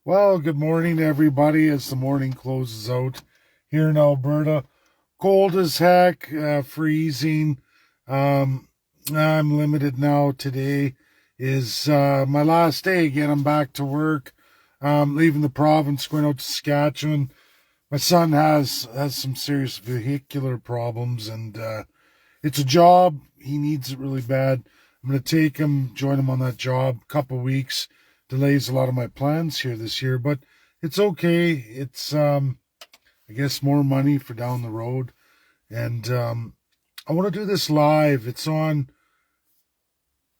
Well, good morning, everybody, as the morning closes out here in Alberta. Cold as heck, freezing. Um, I'm limited now. Today is my last day. Again, I'm back to work. Leaving the province, going out to Saskatchewan. My son has some serious vehicular problems, and it's a job. He needs it really bad. I'm going to take him, join him on that job. Couple weeks delays a lot of my plans here this year, but it's okay. It's I guess more money for down the road, and I want to do this live. It's on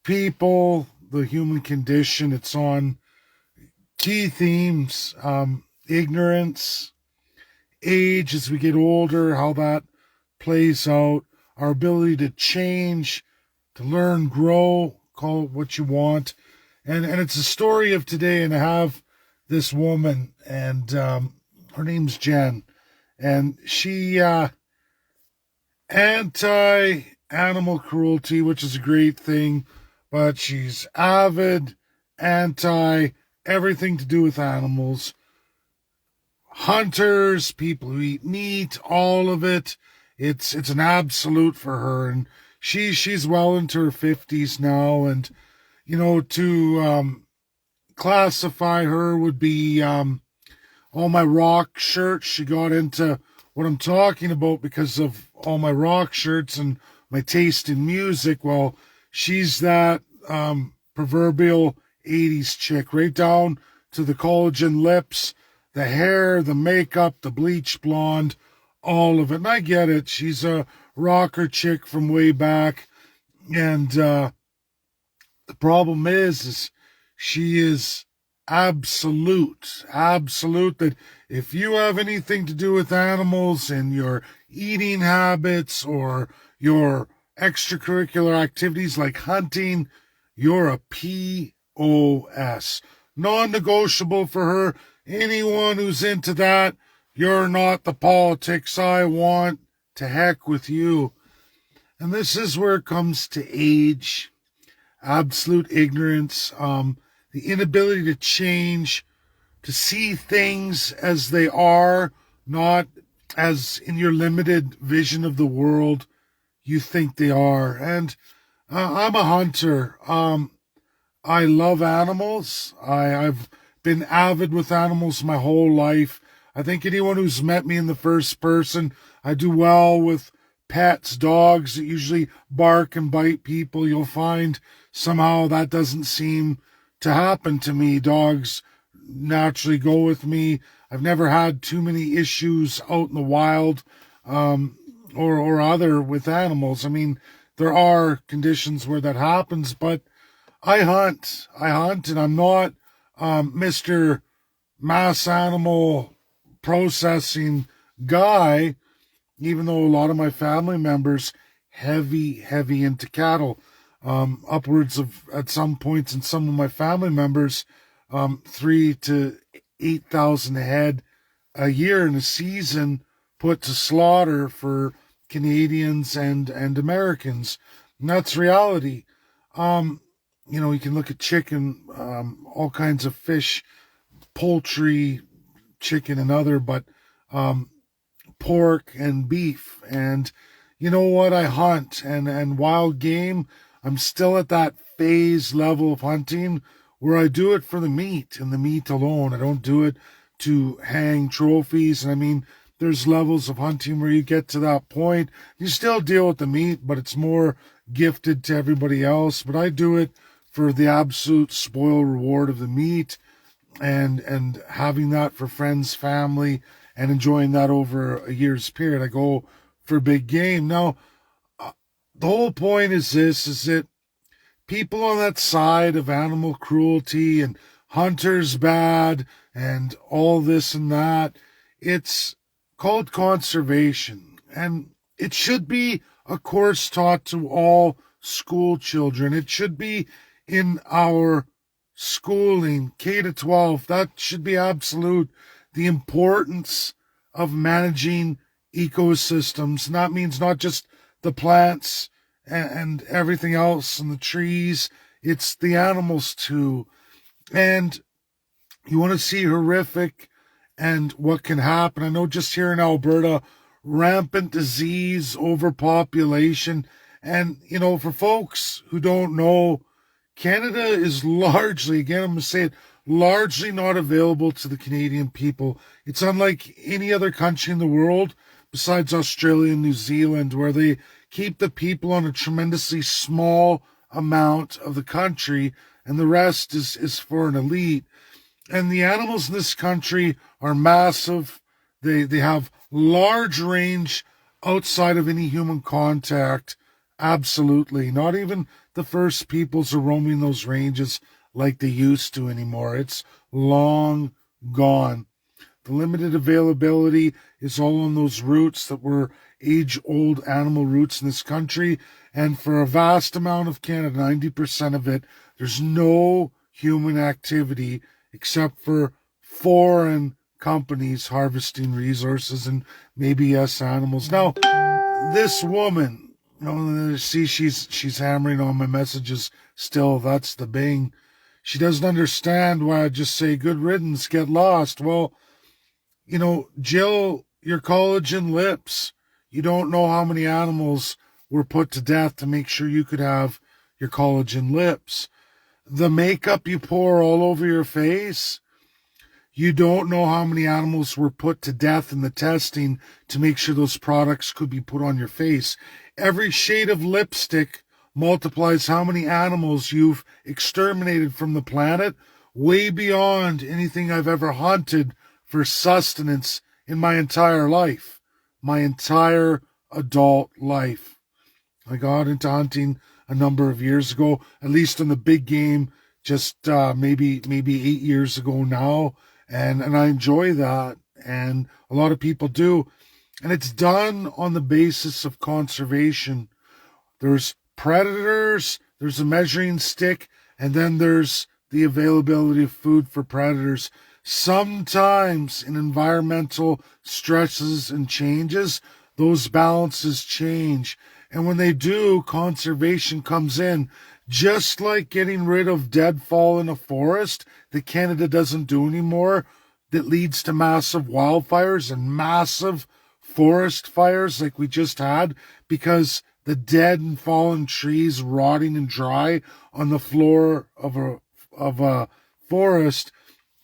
people, the human condition. It's on key themes, ignorance, age as we get older, how that plays out, our ability to change, to learn, grow, call it what you want. And it's a story of today, and I have this woman, and her name's Jen, and she anti animal cruelty, which is a great thing, but she's avid anti everything to do with animals, hunters, people who eat meat, all of it. It's an absolute for her, and she's well into her 50s now, and to classify her would be all my rock shirts. She got into what I'm talking about because of all my rock shirts and my taste in music. Well, she's that proverbial 80s chick, right down to the collagen lips, the hair, the makeup, the bleach blonde, all of it. And I get it. She's a rocker chick from way back. And the problem is she is absolute that if you have anything to do with animals and your eating habits or your extracurricular activities like hunting, you're a POS. Non-negotiable for her. Anyone who's into that, you're not the politics I want. To heck with you. And this is where it comes to age, absolute ignorance, the inability to change, to see things as they are, not as in your limited vision of the world you think they are. And I'm a hunter. I love animals. I've been avid with animals my whole life. I think anyone who's met me in the first person, I do well with pets, dogs that usually bark and bite people. You'll find somehow that doesn't seem to happen to me. Dogs naturally go with me. I've never had too many issues out in the wild, or other with animals. I mean, there are conditions where that happens, but I hunt, and I'm not Mr. Mass Animal Processing guy, even though a lot of my family members heavy into cattle. Upwards of, at some points in some of my family members, 3 to 8,000 head a year in a season put to slaughter for Canadians and Americans. And that's reality. Um, you can look at chicken, all kinds of fish, poultry, chicken and other, but um, pork and beef. And you know what? I hunt and wild game. I'm still at that phase level of hunting where I do it for the meat and the meat alone. I don't do it to hang trophies. And I mean, there's levels of hunting where you get to that point. You still deal with the meat, but it's more gifted to everybody else. But I do it for the absolute spoil reward of the meat and having that for friends, family, and enjoying that over a year's period. I go for big game. Now, the whole point is this, is that people on that side of animal cruelty and hunters bad and all this and that, it's called conservation. And it should be a course taught to all school children. It should be in our schooling, K to 12. That should be absolute. The importance of managing ecosystems. And that means not just the plants and everything else and the trees. It's the animals too. And You want to see horrific and what can happen. I know just here in Alberta, rampant disease, overpopulation. And, for folks who don't know, Canada is largely, again, I'm going to say it, largely not available to the Canadian people. It's unlike any other country in the world besides Australia and New Zealand, where they keep the people on a tremendously small amount of the country, and the rest is for an elite. And the animals in this country are massive. They have large range outside of any human contact. Absolutely. Not even the first peoples are roaming those ranges like they used to anymore. It's long gone. The limited availability is all on those routes that were age-old animal routes in this country. And for a vast amount of Canada, 90% of it, there's no human activity except for foreign companies harvesting resources and maybe us animals. Now, this woman, see, she's hammering on my messages still. That's the bing. She doesn't understand why I just say good riddance, get lost. Well, Jill, your collagen lips. You don't know how many animals were put to death to make sure you could have your collagen lips. The makeup you pour all over your face. You don't know how many animals were put to death in the testing to make sure those products could be put on your face. Every shade of lipstick multiplies how many animals you've exterminated from the planet, way beyond anything I've ever hunted for sustenance in my entire life, my entire adult life. I got into hunting a number of years ago, at least on the big game, just maybe 8 years ago now, and I enjoy that, and a lot of people do, and it's done on the basis of conservation. There's predators, there's a measuring stick, and then there's the availability of food for predators. Sometimes in environmental stresses and changes, those balances change. And when they do, conservation comes in. Just like getting rid of deadfall in a forest that Canada doesn't do anymore, that leads to massive wildfires and massive forest fires like we just had, because the dead and fallen trees rotting and dry on the floor of a forest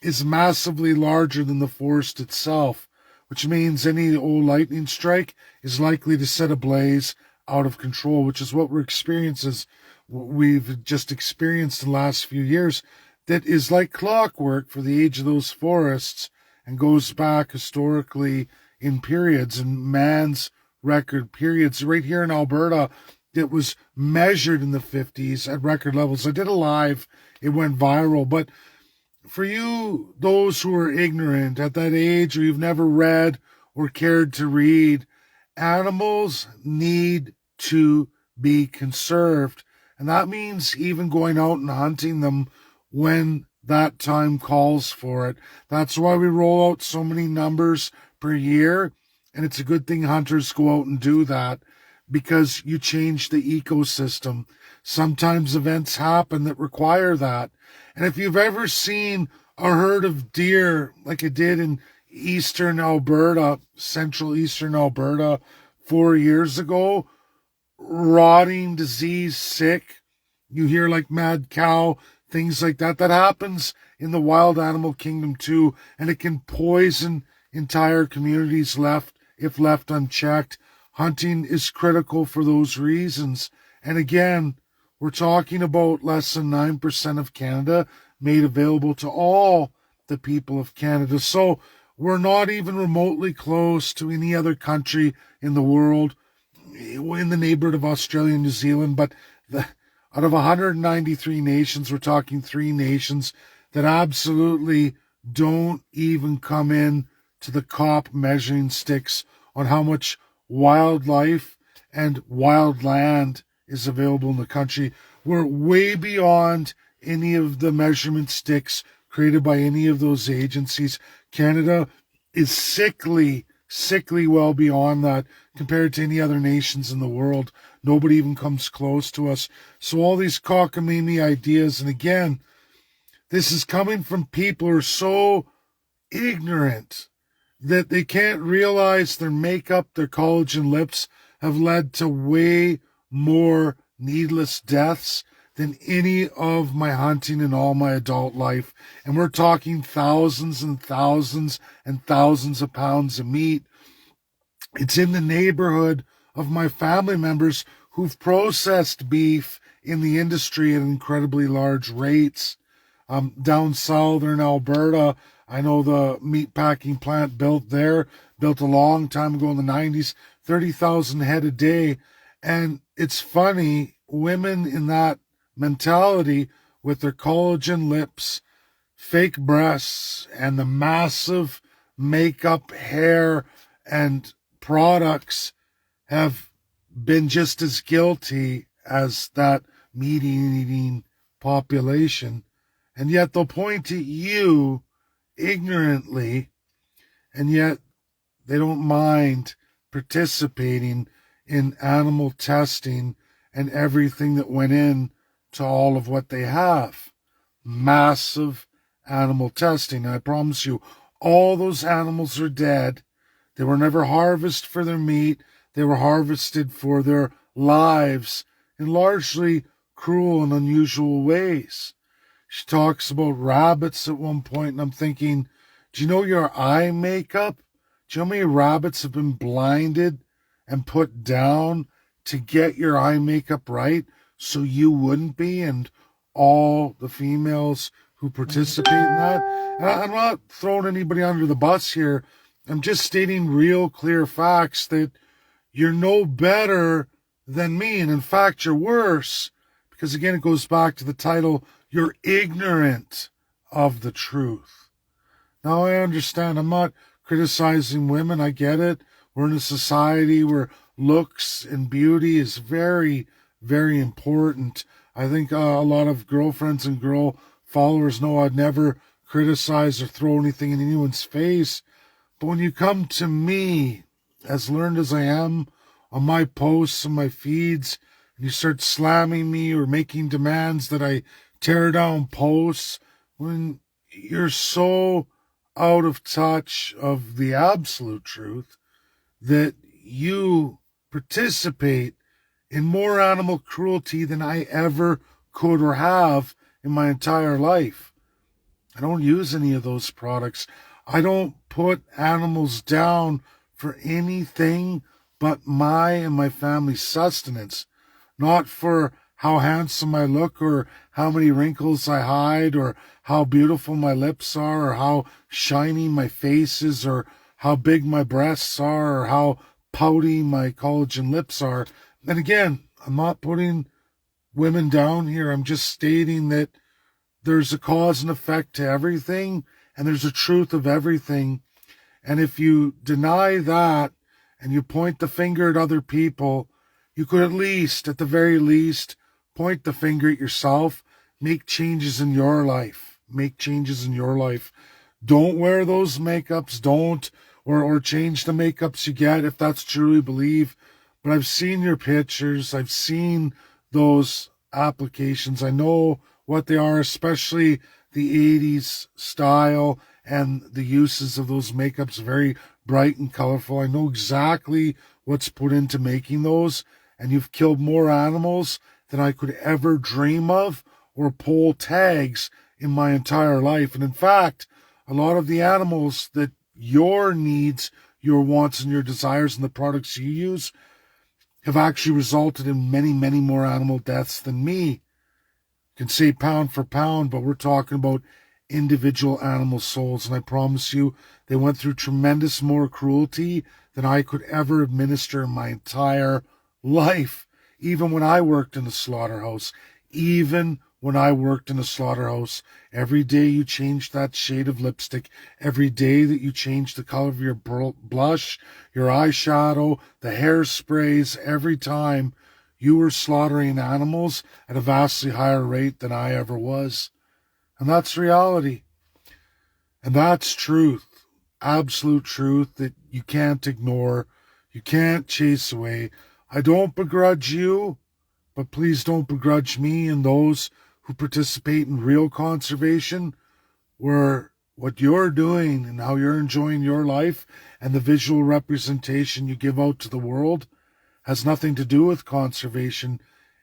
is massively larger than the forest itself, which means any old lightning strike is likely to set a blaze out of control, which is what we've just experienced in the last few years, that is like clockwork for the age of those forests and goes back historically in periods, and man's record periods. Right here in Alberta, it was measured in the 50s at record levels. I did a live, it went viral, but for you, those who are ignorant at that age, or you've never read or cared to read, animals need to be conserved. And that means even going out and hunting them when that time calls for it. That's why we roll out so many numbers per year. And it's a good thing hunters go out and do that, because you change the ecosystem. Sometimes events happen that require that. And if you've ever seen a herd of deer like it did in eastern Alberta, central eastern Alberta 4 years ago, rotting, disease, sick, you hear like mad cow, things like that. That happens in the wild animal kingdom too, and it can poison entire communities if left unchecked. Hunting is critical for those reasons. And again, we're talking about less than 9% of Canada made available to all the people of Canada. So we're not even remotely close to any other country in the world, in the neighborhood of Australia and New Zealand. But out of 193 nations, we're talking 3 nations that absolutely don't even come in to the COP measuring sticks on how much wildlife and wild land is available in the country. We're way beyond any of the measurement sticks created by any of those agencies. Canada is sickly well beyond that compared to any other nations in the world. Nobody even comes close to us. So all these cockamamie ideas, and again, This is coming from people who are so ignorant that they can't realize their makeup, their collagen lips have led to way more needless deaths than any of my hunting in all my adult life. And we're talking thousands and thousands and thousands of pounds of meat. It's in the neighborhood of my family members who've processed beef in the industry at incredibly large rates. Down southern Alberta, I know the meat packing plant built a long time ago in the 90s, 30,000 head a day. And it's funny, women in that mentality with their collagen lips, fake breasts, and the massive makeup, hair, and products have been just as guilty as that meat eating population. And yet they'll point at you ignorantly, and yet they don't mind participating in animal testing and everything that went in to all of what they have. Massive animal testing. And I promise you, all those animals are dead. They were never harvested for their meat. They were harvested for their lives in largely cruel and unusual ways. She talks about rabbits at one point, and I'm thinking, do you know your eye makeup? Do you know how many rabbits have been blinded and put down to get your eye makeup right so you wouldn't be, and all the females who participate in that? And I'm not throwing anybody under the bus here. I'm just stating real clear facts that you're no better than me. And in fact, you're worse, because again, it goes back to the title, you're ignorant of the truth. Now, I understand. I'm not criticizing women. I get it. We're in a society where looks and beauty is very, very important. I think a lot of girlfriends and girl followers know I'd never criticize or throw anything in anyone's face. But when you come to me, as learned as I am, on my posts and my feeds, and you start slamming me or making demands that I tear down posts, when you're so out of touch of the absolute truth that you participate in more animal cruelty than I ever could or have in my entire life. I don't use any of those products. I don't put animals down for anything but my and my family's sustenance, not for how handsome I look or how many wrinkles I hide or how beautiful my lips are or how shiny my face is or how big my breasts are or how pouty my collagen lips are. And again, I'm not putting women down here. I'm just stating that there's a cause and effect to everything, and there's a truth of everything. And if you deny that and you point the finger at other people, you could at least, at the very least, point the finger at yourself. Make changes in your life. Make changes in your life. Don't wear those makeups. Don't, or change the makeups you get if that's truly believe. But I've seen your pictures. I've seen those applications. I know what they are, especially the 80s style and the uses of those makeups, very bright and colorful. I know exactly what's put into making those, and you've killed more animals than I could ever dream of or pull tags in my entire life. And in fact, a lot of the animals that your needs, your wants, and your desires and the products you use have actually resulted in many, many more animal deaths than me. Can say pound for pound, but we're talking about individual animal souls. And I promise you, they went through tremendous more cruelty than I could ever administer in my entire life. Even when I worked in a slaughterhouse, every day you changed that shade of lipstick, every day that you changed the color of your blush, your eyeshadow, the hairsprays, every time you were slaughtering animals at a vastly higher rate than I ever was. And that's reality. And that's truth. Absolute truth that you can't ignore. You can't chase away. I don't begrudge you, but please don't begrudge me and those who participate in real conservation, where what you're doing and how you're enjoying your life and the visual representation you give out to the world has nothing to do with conservation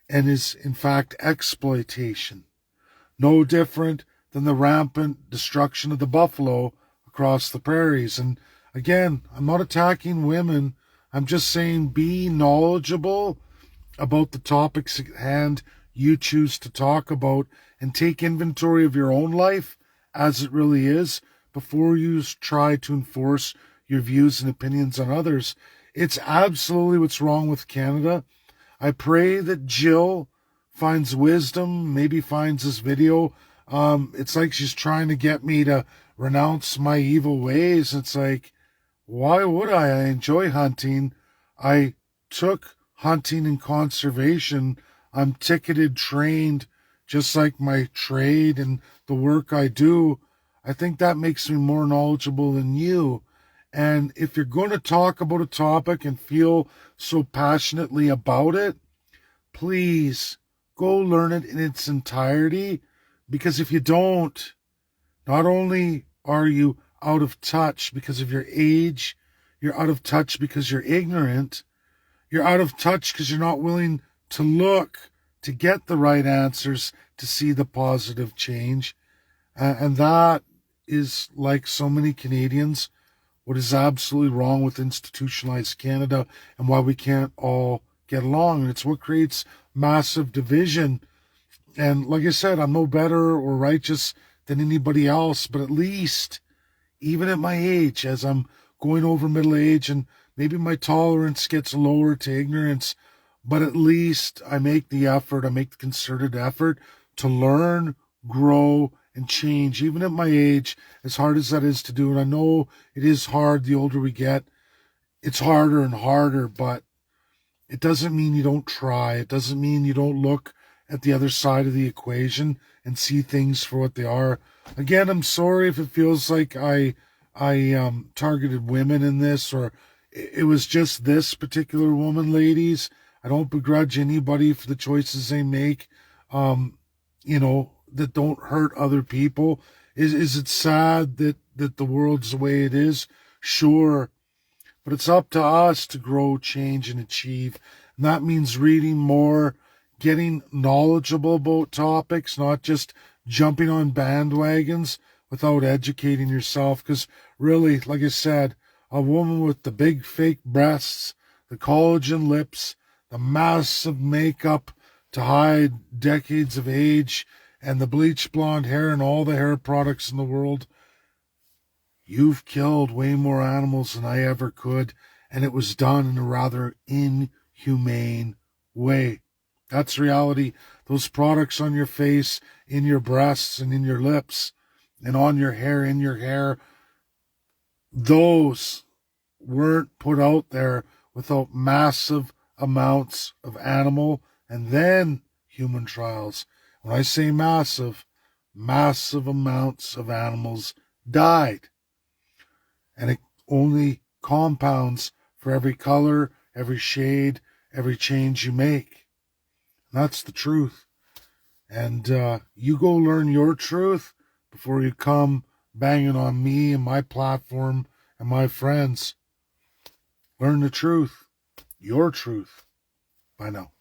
and is in fact exploitation. No different than the rampant destruction of the buffalo across the prairies. And again, I'm not attacking women. I'm just saying be knowledgeable about the topics at hand you choose to talk about and take inventory of your own life as it really is before you try to enforce your views and opinions on others. It's absolutely what's wrong with Canada. I pray that Jill finds wisdom, maybe finds this video. It's like she's trying to get me to renounce my evil ways. It's like, why would I? I enjoy hunting. I took hunting and conservation. I'm ticketed, trained, just like my trade and the work I do. I think that makes me more knowledgeable than you. And if you're going to talk about a topic and feel so passionately about it, please go learn it in its entirety. Because if you don't, not only are you out of touch because of your age, you're out of touch because you're ignorant, you're out of touch because you're not willing to look to get the right answers to see the positive change. And that is, like so many Canadians, what is absolutely wrong with institutionalized Canada and why we can't all get along. And it's what creates massive division. And like I said, I'm no better or righteous than anybody else, but at least, even at my age, as I'm going over middle age and maybe my tolerance gets lower to ignorance, but at least I make the effort, I make the concerted effort to learn, grow, and change, even at my age, as hard as that is to do. And I know it is hard the older we get. It's harder and harder, but it doesn't mean you don't try. It doesn't mean you don't look at the other side of the equation and see things for what they are. Again, I'm sorry if it feels like I targeted women in this, or it was just this particular woman, ladies. I don't begrudge anybody for the choices they make. That don't hurt other people. Is it sad that the world's the way it is? Sure. But it's up to us to grow, change, and achieve. And that means reading more, getting knowledgeable about topics, not just jumping on bandwagons without educating yourself. Because really, like I said, a woman with the big fake breasts, the collagen lips, the massive makeup to hide decades of age, and the bleach blonde hair and all the hair products in the world, you've killed way more animals than I ever could, and it was done in a rather inhumane way. That's reality. Those products on your face, in your breasts, and in your lips, and on your hair, in your hair, those weren't put out there without massive amounts of animal and then human trials. When I say massive, massive amounts of animals died. And it only compounds for every color, every shade, every change you make. And that's the truth. And you go learn your truth before you come banging on me and my platform and my friends. Learn the truth. Your truth. Bye now.